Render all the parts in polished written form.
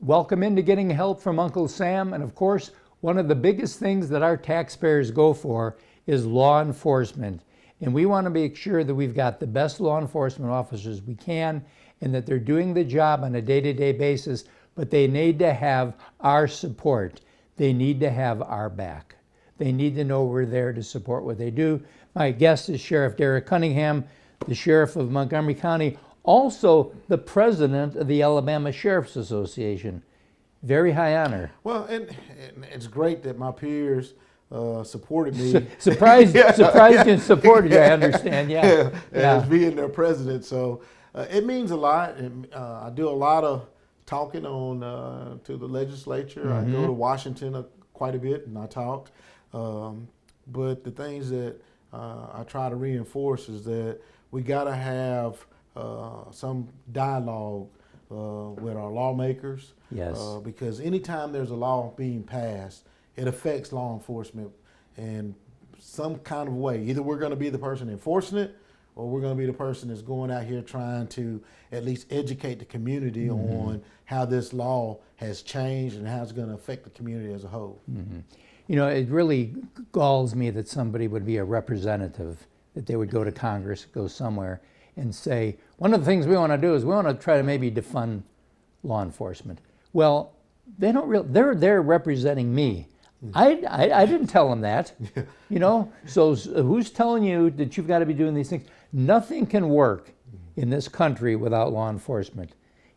welcome into getting help from Uncle Sam. And of course, one of the biggest things that our taxpayers go for is law enforcement. And we want to make sure that we've got the best law enforcement officers we can and that they're doing the job on a day-to-day basis, but they need to have our support. They need to have our back. They need to know we're there to support what they do. My guest is Sherriff Derrick Cunningham, the Sheriff of Montgomery County, also the president of the Alabama Sheriff's Association. Very high honor. Well, and it's great that my peers supported me. Surprised and supported you, I understand, yeah. As being their president. So it means a lot. And, I do a lot of talking on to the legislature. Mm-hmm. I go to Washington quite a bit and I talk. But the things that I try to reinforce is that we got to have some dialogue with our lawmakers. Yes. Because anytime there's a law being passed, it affects law enforcement in some kind of way. Either we're going to be the person enforcing it, or we're going to be the person that's going out here trying to at least educate the community on how this law has changed and how it's going to affect the community as a whole. Mm-hmm. You know, it really galls me that somebody would be a representative, that they would go to Congress, go somewhere, and say, one of the things we want to do is we want to try to maybe defund law enforcement. Well, they don't they're there representing me. I didn't tell them that, you know? So who's telling you that you've got to be doing these things? Nothing can work in this country without law enforcement.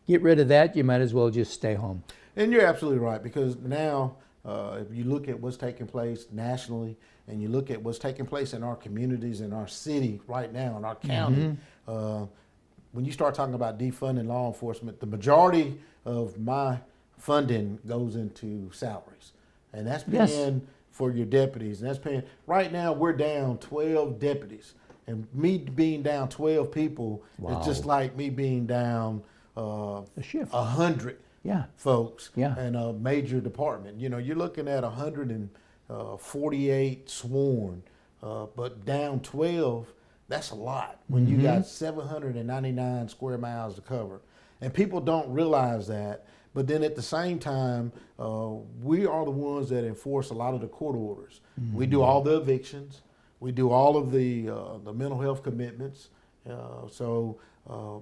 Get rid of that, you might as well just stay home. And you're absolutely right, because now if you look at what's taking place nationally and you look at what's taking place in our communities, in our city right now, in our county, when you start talking about defunding law enforcement, the majority of my funding goes into salaries. And that's paying for your deputies. And that's paying, right now we're down 12 deputies. And me being down 12 people is just like me being down a shift. 100 folks in a major department. You know, you're looking at 148 sworn, but down 12, that's a lot when you got 799 square miles to cover. And people don't realize that. But then at the same time, we are the ones that enforce a lot of the court orders. We do all the evictions. We do all of the mental health commitments. So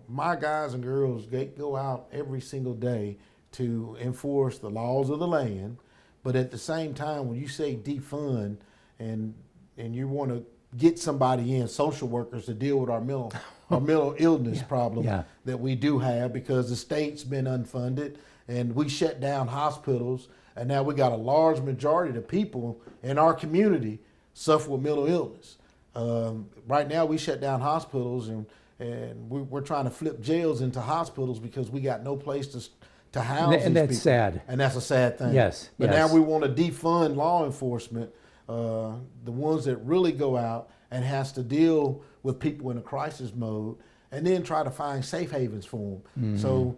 my guys and girls, they go out every single day to enforce the laws of the land. But at the same time, when you say defund and you want to get somebody in, social workers, to deal with our mental illness problem that we do have, because the state's been unfunded and we shut down hospitals, and now we got a large majority of the people in our community suffer with mental illness. Right now we shut down hospitals and we're trying to flip jails into hospitals because we got no place to house these and that's people. Sad. And that's a sad thing. Yes. But now we want to defund law enforcement, the ones that really go out and has to deal with people in a crisis mode, and then try to find safe havens for them. So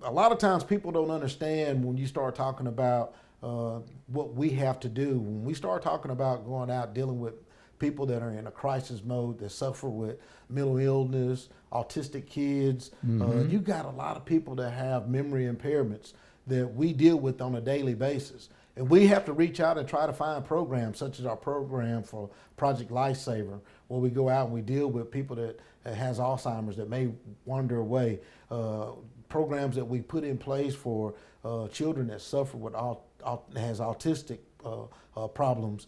a lot of times people don't understand when you start talking about what we have to do. When we start talking about going out dealing with people that are in a crisis mode, that suffer with mental illness, autistic kids, you got a lot of people that have memory impairments that we deal with on a daily basis. And we have to reach out and try to find programs, such as our program for Project Lifesaver, where we go out and we deal with people that has Alzheimer's that may wander away. Programs that we put in place for children that suffer with has autistic problems.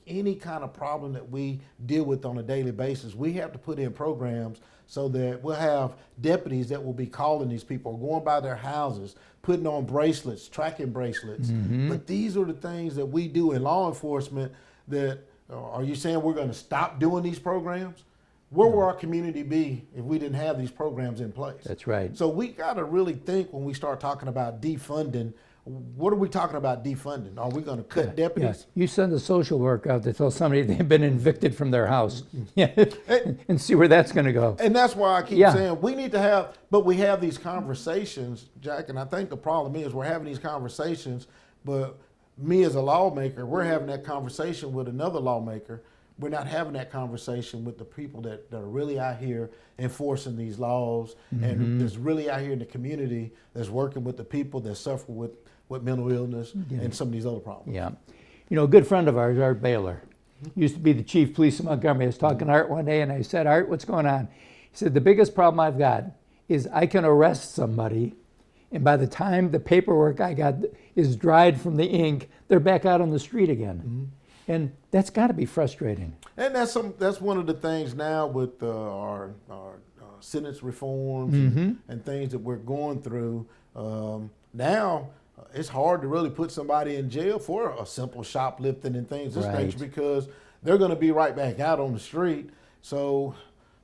Any kind of problem that we deal with on a daily basis, we have to put in programs so that we'll have deputies that will be calling these people, going by their houses, putting on bracelets, tracking bracelets. But these are the things that we do in law enforcement that, are you saying we're going to stop doing these programs? Where will our community be if we didn't have these programs in place? That's right. So we got to really think when we start talking about defunding, what are we talking about defunding? Are we going to cut deputies? You send a social worker out to tell somebody they've been evicted from their house and see where that's going to go. And that's why I keep saying we need to have, but we have these conversations, Jack, and I think the problem is we're having these conversations, but me as a lawmaker, we're having that conversation with another lawmaker, we're not having that conversation with the people that are really out here enforcing these laws, and that's really out here in the community that's working with the people that suffer with mental illness and some of these other problems. Yeah. You know, a good friend of ours, Art Baylor, used to be the chief of police of Montgomery. I was talking to Art one day and I said, Art, what's going on? He said, the biggest problem I've got is I can arrest somebody, and by the time the paperwork I got is dried from the ink, they're back out on the street again. And that's got to be frustrating. And that's one of the things now with our sentence reforms and things that we're going through. Now it's hard to really put somebody in jail for a simple shoplifting and things of this nature, because they're going to be right back out on the street. So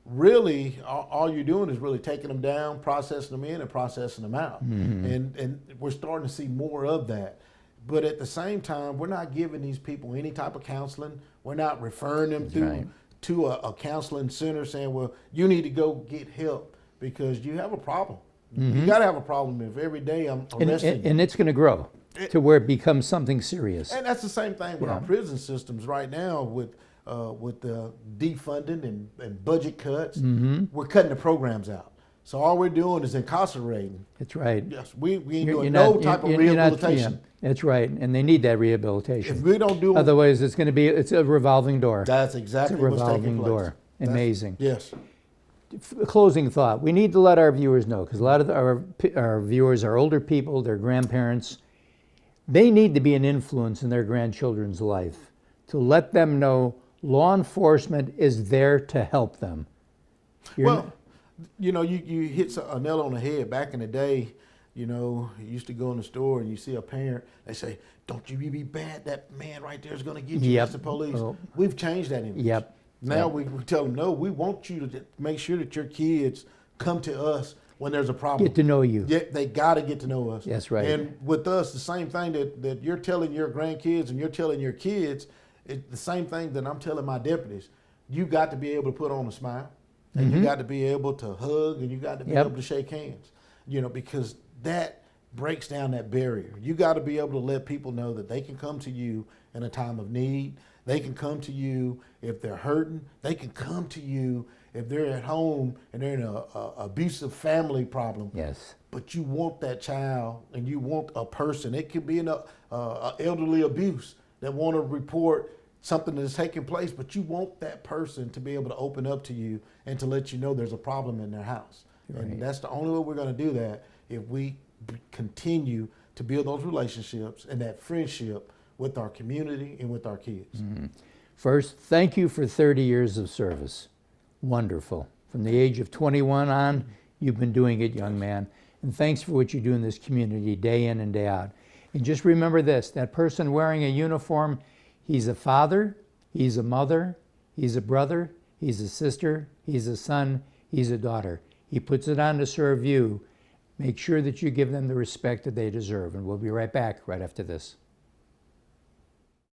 really, all you're doing is really taking them down, processing them in, and processing them out. And we're starting to see more of that. But at the same time, we're not giving these people any type of counseling. We're not referring them to a counseling center saying, well, you need to go get help because you have a problem. You got to have a problem if every day I'm arresting you. And it's going to grow to where it becomes something serious. And that's the same thing with our prison systems right now with the defunding and budget cuts. We're cutting the programs out. So all we're doing is incarcerating. That's right. Yes, we ain't doing no type of rehabilitation. That's right, and they need that rehabilitation. If we don't do it, otherwise it's a revolving door. That's exactly what's taking place. Door. Amazing. Yes. Closing thought. We need to let our viewers know, because a lot of our viewers are older people, they're grandparents. They need to be an influence in their grandchildren's life to let them know law enforcement is there to help them. You know, you hit a nail on the head. Back in the day, you know, you used to go in the store and you see a parent, they say, don't you be bad, that man right there is going to get you. That's the police. We've changed that image. Now we tell them, no, we want you to make sure that your kids come to us when there's a problem. Get to know you. Yeah, they got to get to know us. That's right. And with us, the same thing that you're telling your grandkids and you're telling your kids, it's the same thing that I'm telling my deputies. You got to be able to put on a smile. And you got to be able to hug, and you got to be able to shake hands, you know, because that breaks down that barrier. You got to be able to let people know that they can come to you in a time of need. They can come to you if they're hurting. They can come to you if they're at home and they're in a abusive family problem. Yes. But you want that child, and you want a person. It could be an elderly abuse that want to report something that is taking place, but you want that person to be able to open up to you and to let you know there's a problem in their house. And that's the only way we're going to do that, if we continue to build those relationships and that friendship with our community and with our kids. First, thank you for 30 years of service. Wonderful. From the age of 21 on, you've been doing it, young man. And thanks for what you do in this community day in and day out. And just remember this, that person wearing a uniform, he's a father, he's a mother, he's a brother, he's a sister, he's a son, he's a daughter. He puts it on to serve you. Make sure that you give them the respect that they deserve. And we'll be right back right after this.